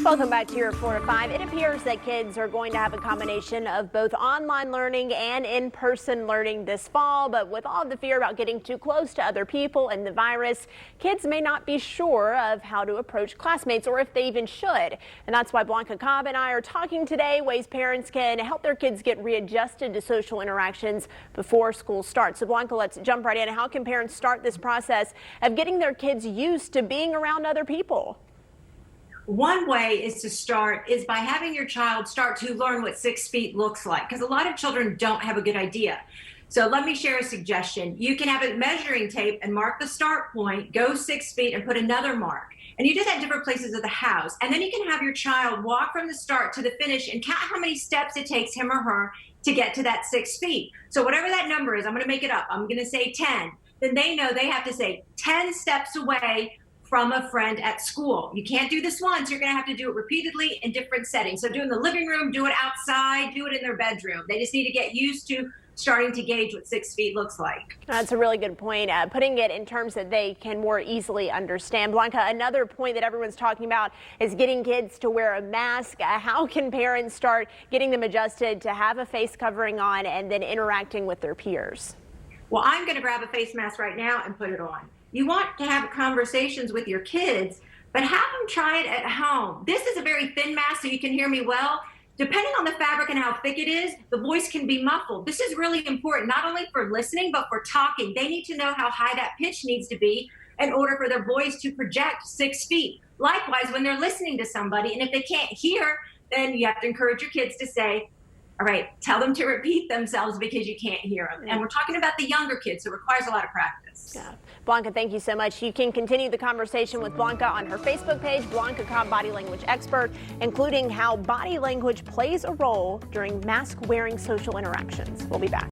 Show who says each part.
Speaker 1: Welcome back to your 4 to 5. It appears that kids are going to have a combination of both online learning and in-person learning this fall, but with all the fear about getting too close to other people and the virus, kids may not be sure of how to approach classmates or if they even should. And that's why Blanca Cobb and I are talking today ways parents can help their kids get readjusted to social interactions before school starts. So Blanca, let's jump right in. How can parents start this process of getting their kids used to being around other people?
Speaker 2: One way is to start is by having your child start to learn what 6 feet looks like, because a lot of children don't have a good idea. So let me share a suggestion. You can have a measuring tape and mark the start point, go 6 feet and put another mark. And you do that at different places of the house. And then you can have your child walk from the start to the finish and count how many steps it takes him or her to get to that 6 feet. So whatever that number is, I'm going to make it up. I'm going to say 10. Then they know they have to say 10 steps away from a friend at school. You can't do this once. You're going to have to do it repeatedly in different settings. So do it in the living room, do it outside, do it in their bedroom. They just need to get used to starting to gauge what 6 feet looks like.
Speaker 1: That's a really good point. Putting it in terms that they can more easily understand. Blanca, another point that everyone's talking about is getting kids to wear a mask. How can parents start getting them adjusted to have a face covering on and then interacting with their peers?
Speaker 2: Well, I'm going to grab a face mask right now and put it on. You want to have conversations with your kids, but have them try it at home. This is a very thin mask, so you can hear me well. Depending on the fabric and how thick it is, the voice can be muffled. This is really important, not only for listening, but for talking. They need to know how high that pitch needs to be in order for their voice to project 6 feet. Likewise, when they're listening to somebody, and if they can't hear, then you have to encourage your kids to say, all right, tell them to repeat themselves because you can't hear them. And we're talking about the younger kids, so it requires a lot of practice.
Speaker 1: Yeah. Blanca, thank you so much. You can continue the conversation with Blanca on her Facebook page, Blanca Cobb, body language expert, including how body language plays a role during mask-wearing social interactions. We'll be back.